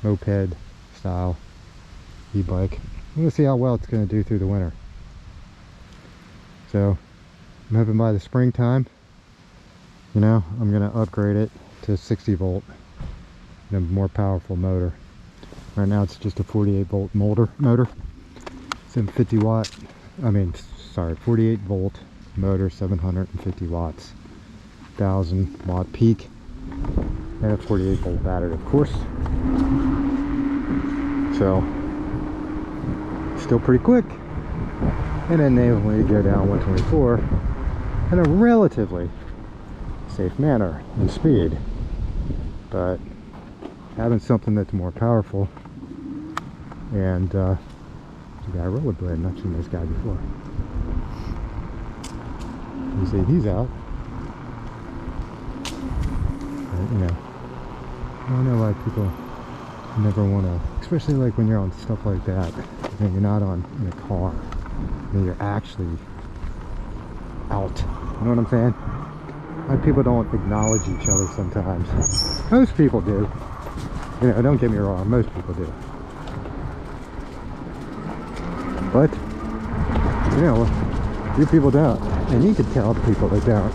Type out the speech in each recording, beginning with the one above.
moped style e-bike. I'm gonna see how well it's gonna do through the winter. So I'm hoping by the springtime, you know, I'm gonna upgrade it to 60 volt and a more powerful motor. Right now it's just a 48 volt motor. It's in 48 volt motor, 750 watts, 1000 watt peak, and a 48 volt battery, of course. So still pretty quick, and enabling me to go down 124 in a relatively safe manner and speed. But having something that's more powerful, and the guy rollerblading, I've seen this guy before. You see he's out. But, you know, I don't know why people never want to, especially like when you're on stuff like that, and you're not on in a car, and you're actually out. You know what I'm saying? Like, people don't acknowledge each other sometimes. Most people do. You know, don't get me wrong, most people do. But, you know, you people don't. And you can tell people that don't.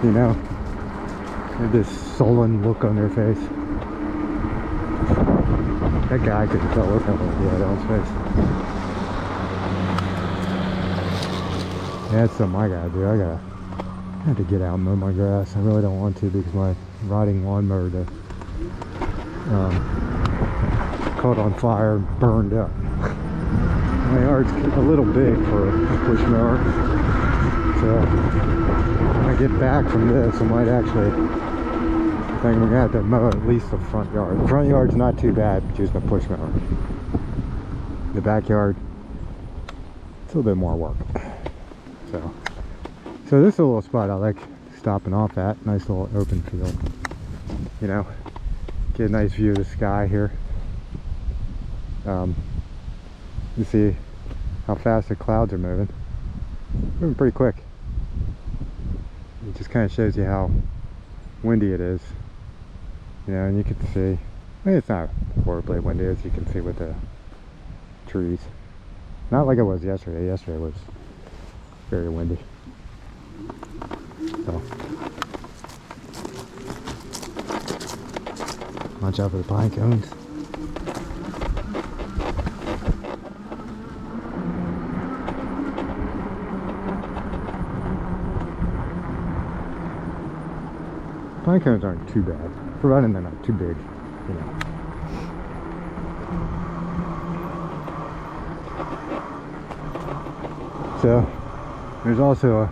You know? They have this sullen look on their face. That guy couldn't tell what kind of look he had on his face. Yeah, that's something I gotta do. I have to get out and mow my grass. I really don't want to because my riding lawnmower caught on fire and burned up. My yard's a little big for a push mower, so when I get back from this, I might actually think I'm gonna have to mow at least the front yard. The front yard's not too bad using a push mower. The backyard, it's a little bit more work. So this is a little spot I like stopping off at. Nice little open field. You know, get a nice view of the sky here. You see how fast the clouds are moving. Moving pretty quick. It just kind of shows you how windy it is. You know, and you can see, I mean, it's not horribly windy as you can see with the trees. Not like it was yesterday. Yesterday was very windy. So watch out for the pine cones. Pine cones aren't too bad, providing they're not too big, you know. So there's also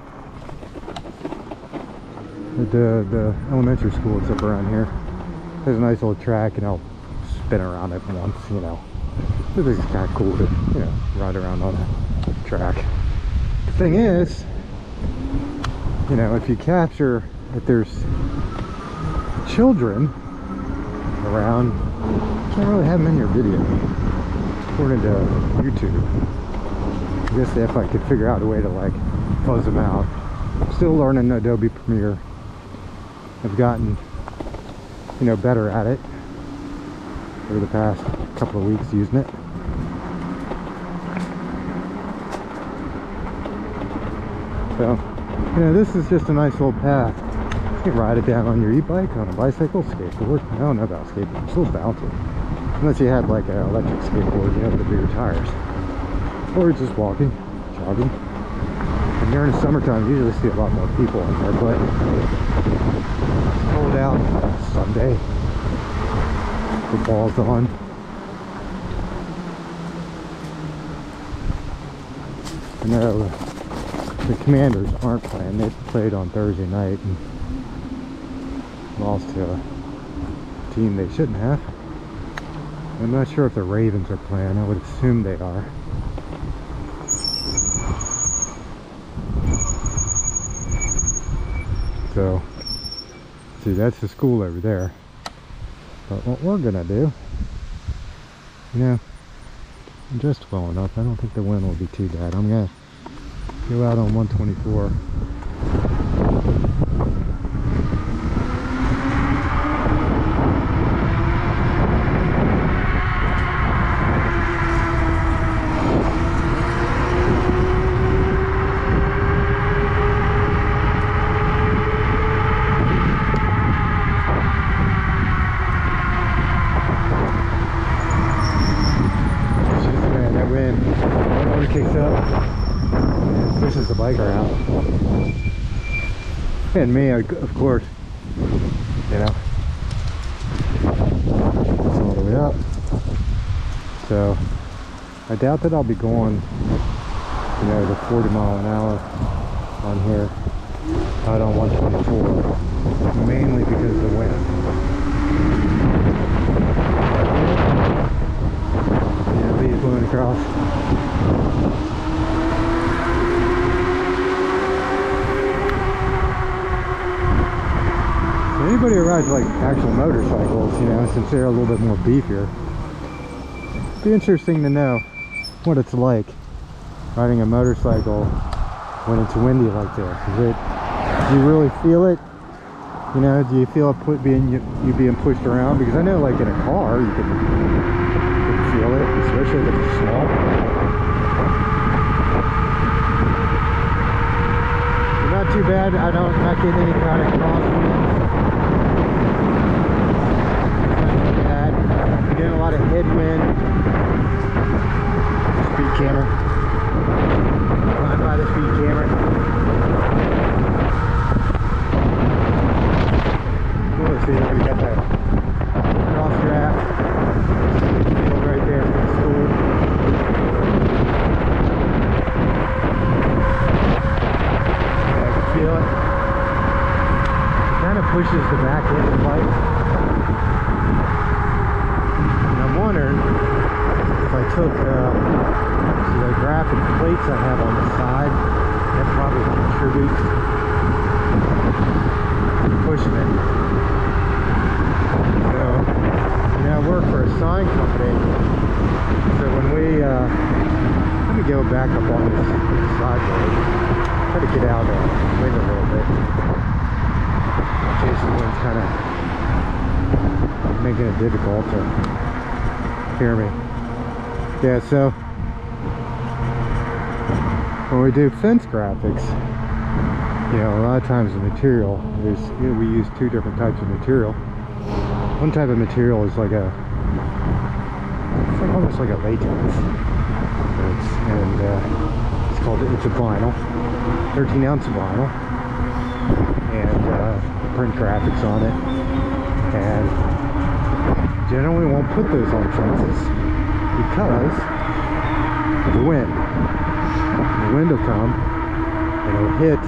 the elementary school that's up around here. There's a nice little track, and I'll spin around it once, you know. This is kind of cool to, you know, ride around on a track. The thing is, you know, if you capture that there's children around, you can't really have them in your video, according to YouTube. I guess if I could figure out a way to like fuzz them out. I'm still learning Adobe Premiere. I've gotten, you know, better at it over the past couple of weeks using it. So, you know, this is just a nice little path. You can ride it down on your e-bike, on a bicycle, skateboard. I don't know about skateboard, it's a little bouncy. Unless you had like an electric skateboard, you know, with the bigger tires. Or just walking, jogging. And during the summertime, you usually see a lot more people in there, but it's cold out, Sunday. Football's on. I know the Commanders aren't playing. They played on Thursday night and lost to a team they shouldn't have. I'm not sure if the Ravens are playing. I would assume they are. So, see, that's the school over there. But what we're gonna do, you know, I'm just well enough. I don't think the wind will be too bad. I'm gonna go out on 124. kicks up and pushes the biker out. And me, of course, you know, it's all the way up. So I doubt that I'll be going, you know, the 40 mile an hour on here out on 124, mainly because of the wind. Yeah, leaves blowing across. So anybody who rides like actual motorcycles, you know, since they're a little bit more beefier, it'd be interesting to know what it's like riding a motorcycle when it's windy like this. Do you really feel it? You know, do you feel it you being pushed around? Because I know, like in a car, you can feel it, especially if it's small. But not too bad. I'm not getting any kind of crosswinds. Not too bad. I'm getting a lot of headwind. Speed camera. Run by the speed camera. Cool, see, we got that cross draft field right there for the school. Yeah, I can feel it. It kind of pushes the back end of the bike. And I'm wondering if I took the graphic plates I have on the side, that probably contributes to pushing it. So, you know, I work for a sign company, so when we, let me go back up on this sideway, try to get out and wing a little bit, in case the wind's kind of making it difficult to hear me. Yeah, so when we do fence graphics, you know, a lot of times the material is, you know, we use two different types of material. One type of material is like it's like almost like a latex. It's a vinyl, 13-ounce vinyl, and print graphics on it. And generally won't put those on fences because of the wind. The wind will come and it'll hit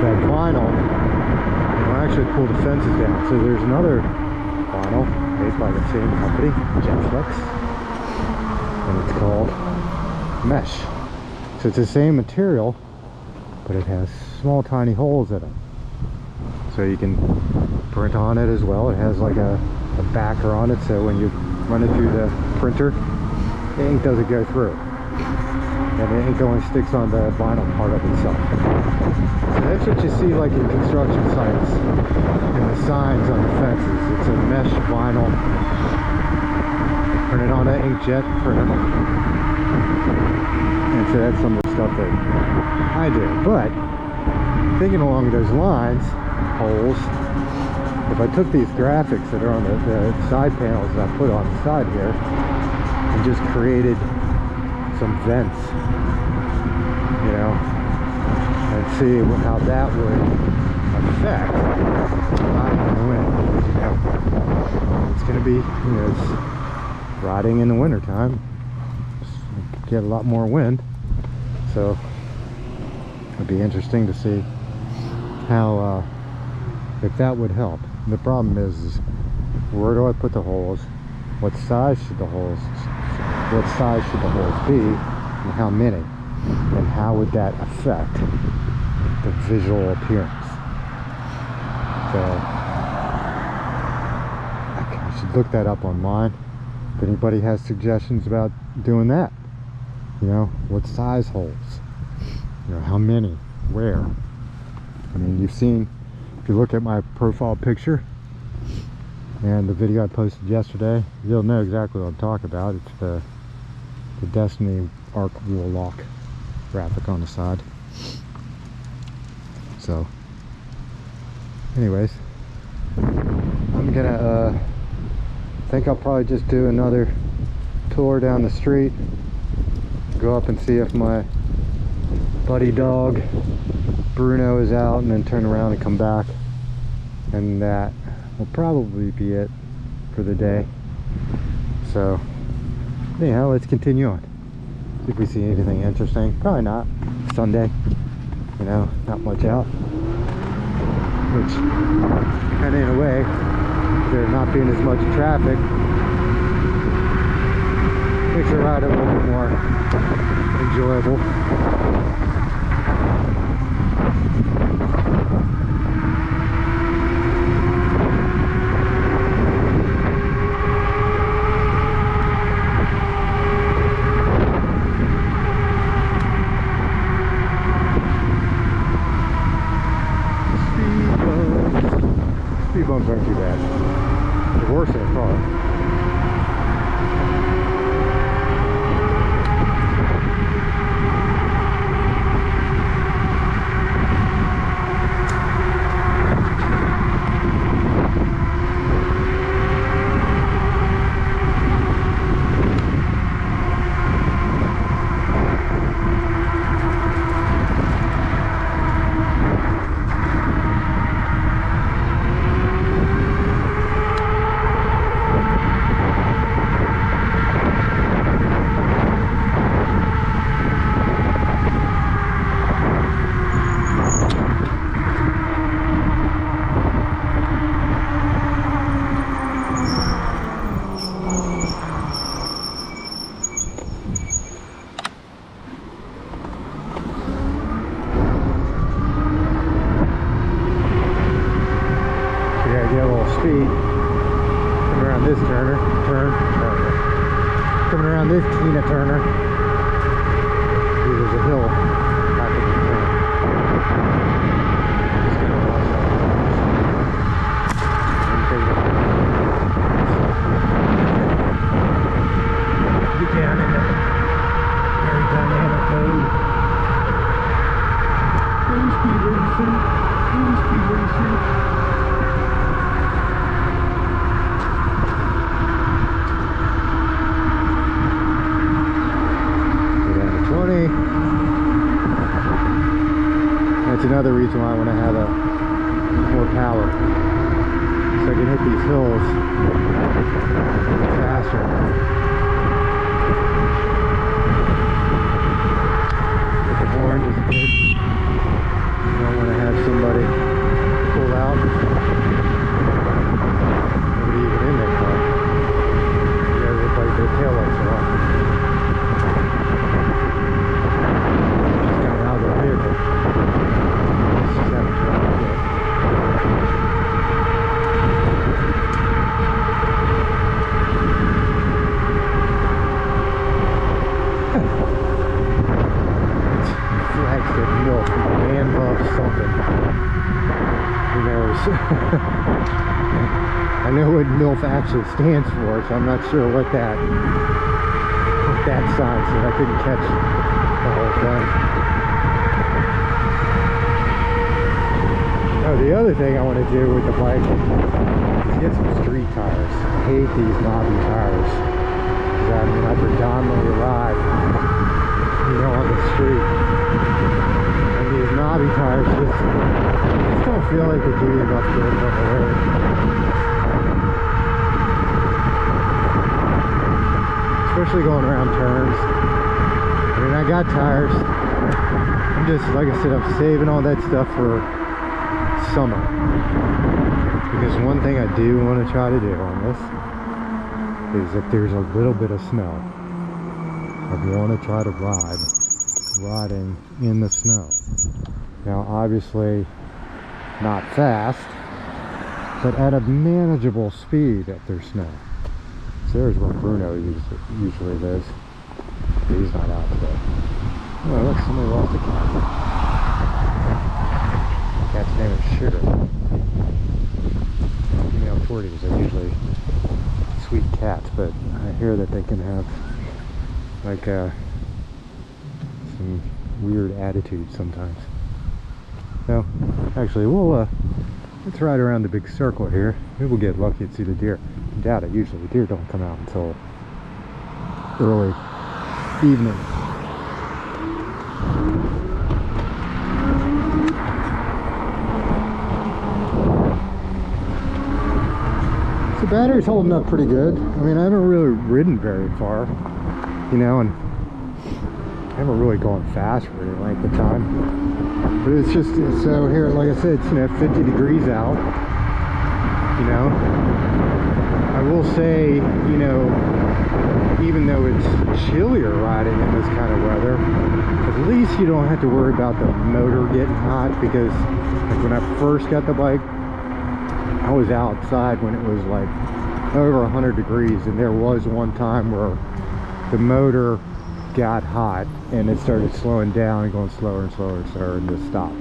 that vinyl and it'll actually pull the fences down. So there's another vinyl made by the same company, Jetflex, and it's called mesh. So it's the same material, but it has small tiny holes in it. So you can print on it as well. It has like a backer on it, so when you run it through the printer, the ink doesn't go through. And the ink only sticks on the vinyl part of itself. So that's what you see like in construction sites and the signs on the fences. It's a mesh vinyl. Print it on an inkjet printer. And so that's some of the stuff that I do. But thinking along those lines, holes, if I took these graphics that are on the side panels that I put on the side here and just created some vents, you know, and see how that would affect riding in the wind. You know, it's going to be, you know, it's riding in the winter time, get a lot more wind, so it'd be interesting to see how if that would help. The problem is where do I put the holes? What size should the holes be, and how many? And how would that affect the visual appearance? So I should look that up online. If anybody has suggestions about doing that, you know, what size holes? You know, how many? Where? I mean, you've seen, if you look at my profile picture and the video I posted yesterday, you'll know exactly what I'm talking about. It's the Destiny arc wheel lock graphic on the side. So anyways, I'm gonna think I'll probably just do another tour down the street go up and see if my buddy dog Bruno is out, and then turn around and come back, and that will probably be it for the day. So anyhow, let's continue on, see if we see anything interesting. Probably not. Sunday, you know, not much out, which kind of in a way, there not being as much traffic, makes the ride a little bit more enjoyable. Speed bumps aren't too bad. They're worse in a car. Speed coming around this coming around this Tina Turner. There's a hill back at the turn. Just gonna watch that. Get down in the very dynamic mode. Speed racing. Speed racing. That's another reason why I want to have more power, so I can hit these hills faster. With the horn just a bit. You don't want to have somebody pull out. Nobody even in that car. You guys look like their taillights are off. Just got out of the vehicle. Flagship milk, man loves something. Who knows? I know what MILF actually stands for, so I'm not sure what that sign said. I couldn't catch the whole thing. Oh, the other thing I want to do with the bike is get some street tires. I hate these knobby tires. I mean, I predominantly ride, you know, on the street. And these knobby tires just don't feel like they do you enough good on the road. Especially going around turns. I mean, I got tires. I'm just, like I said, I'm saving all that stuff for summer, because one thing I do want to try to do on this is if there's a little bit of snow, I want to try to riding in the snow. Now obviously not fast, but at a manageable speed if there's snow. So there's where Bruno usually lives. He's not out today. Oh look, somebody lost a cat. Cat's name is Sugar. Female 40s are usually sweet cats, but I hear that they can have like some weird attitudes sometimes. So actually let's ride around the big circle here. Maybe we'll get lucky and see the deer. I doubt it. Usually the deer don't come out until early evening. The battery's holding up pretty good. I mean, I haven't really ridden very far, you know, and I haven't really gone fast for any length of time. But it's just, so here, like I said, it's, you know, 50 degrees out, you know. I will say, you know, even though it's chillier riding in this kind of weather, at least you don't have to worry about the motor getting hot, because like when I first got the bike, I was outside when it was like over 100 degrees, and there was one time where the motor got hot and it started slowing down and going slower and slower and slower, and just stopped.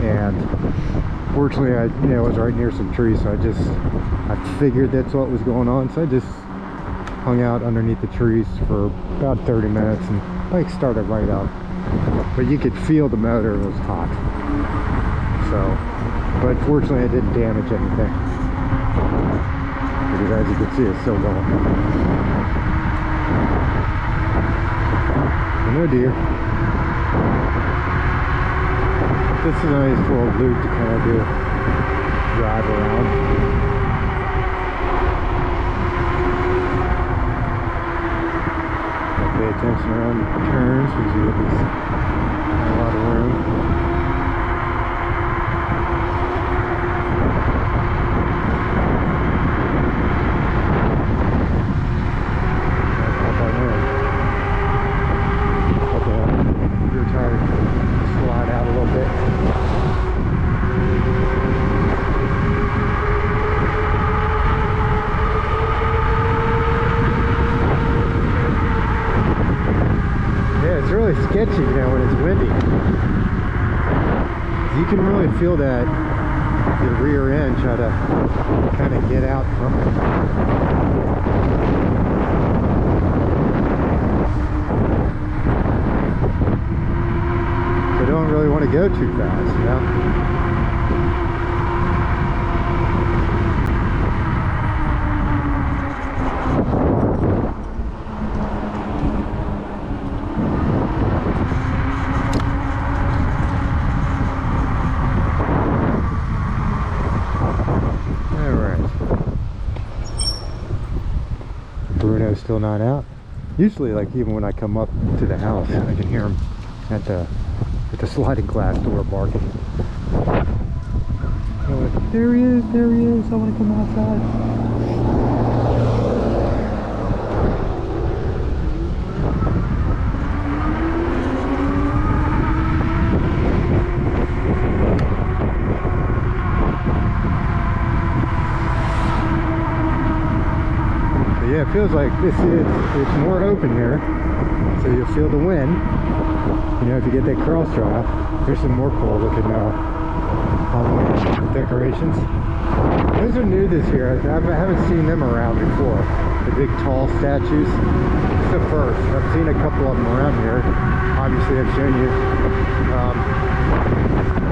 And fortunately, I was right near some trees, so I figured that's what was going on, so I just hung out underneath the trees for about 30 minutes, and the bike started right up, but you could feel the motor was hot. So, but fortunately, it didn't damage anything, because as you can see, it's still going. No deer. This is a nice little loop to kind of do drive around. Pay attention around the turns, because you have a lot of room. Sketchy, you know, when it's windy. You can really feel that your rear end try to kind of get out from it. So don't really want to go too fast, you know. Still not out. Usually, like, even when I come up to the house, I can hear him at the sliding glass door barking. So, there he is, there he is. I want to come outside. Yeah, it feels like it's more open here, so you'll feel the wind. You know, if you get that cross drive. There's some more cool looking Halloween decorations. Those are new this year. I haven't seen them around before. The big tall statues. It's the first. I've seen a couple of them around here. Obviously, I've shown you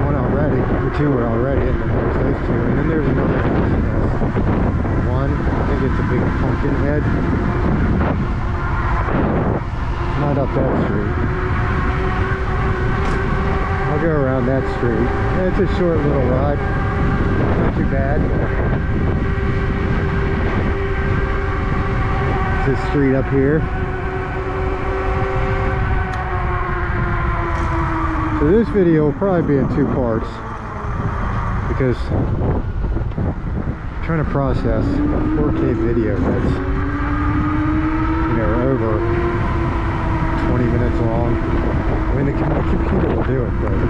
one already, or two were already, and then there's those two, and then there's another one. I think it's a big pumpkin head. Not up that street. I'll go around that street. It's a short little ride. Not too bad. It's this street up here. So this video will probably be in 2 parts, because I'm trying to process a 4K video that's, you know, over 20 minutes long. I mean, the computer will do it, but it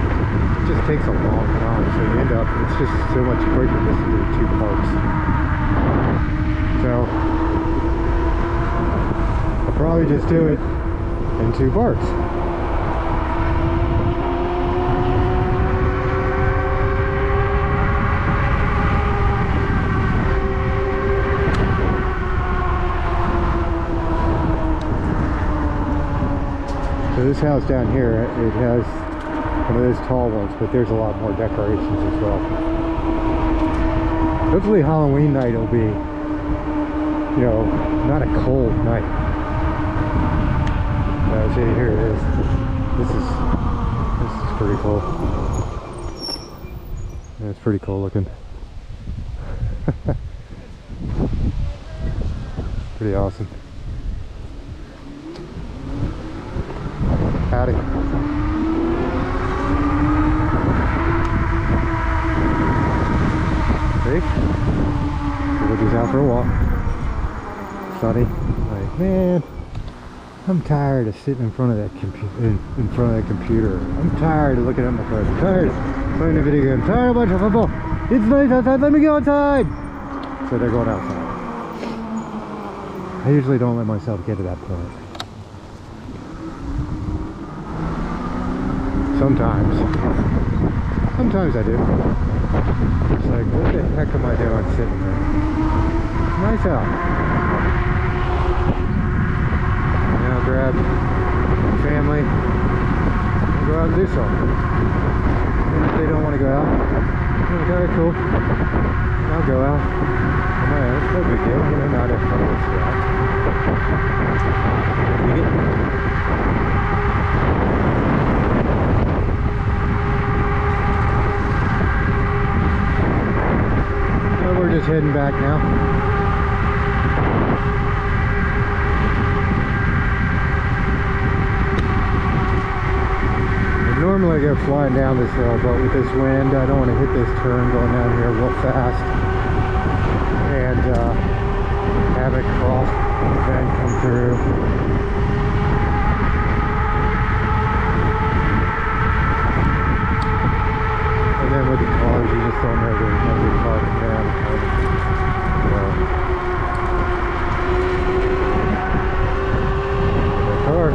just takes a long time, so you end up, it's just so much quicker just to do 2 parts. So I'll probably just do it in 2 parts. So this house down here, it has one of those tall ones, but there's a lot more decorations as well. Hopefully Halloween night will be, you know, not a cold night. See, here it is. This is pretty cool. Yeah, it's pretty cool looking. Pretty awesome. Howdy. See? Look, he's out for a walk. Sunny. Like, man, I'm tired of sitting in front of that computer. I'm tired of looking at my phone. I'm tired of playing the video game. I'm tired of watching football. It's nice outside. Let me go outside. So they're going outside. I usually don't let myself get to that point. Sometimes I do. It's like, what the heck am I doing sitting there? It's nice out. Now grab family and go out and do something. And if they don't want to go out, I'm like, alright, cool. I'll go out. It's no big deal, you know, not everybody wants to go out. We're just heading back now. And normally I go flying down this hill, but with this wind, I don't want to hit this turn going down here real fast and have it cross and then come through. And then with the cars, you just don't know there's nobody parking down. The car.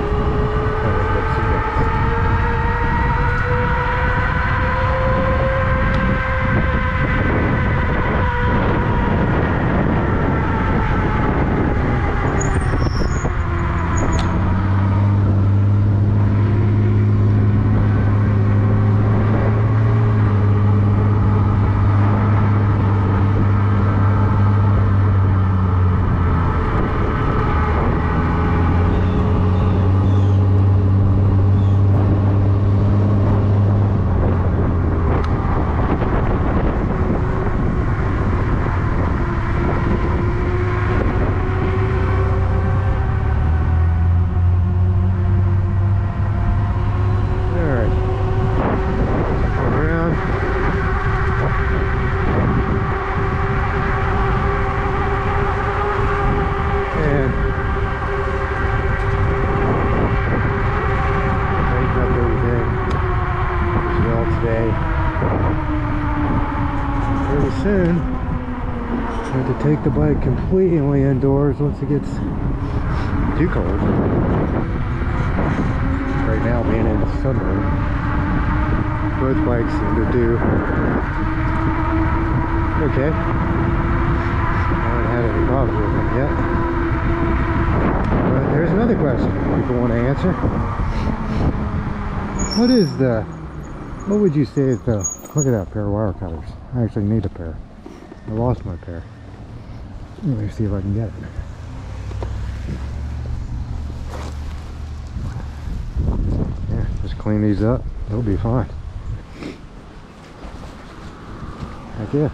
Soon, I have to take the bike completely indoors once it gets too cold. Right now, being in the sunroom, both bikes seem to do okay. I haven't had any problems with them yet. But there's another question people want to answer. What would you say is the, look at that pair of wire cutters. I actually need a pair. I lost my pair. Let me see if I can get it. Yeah, just clean these up. They'll be fine. Heck yeah.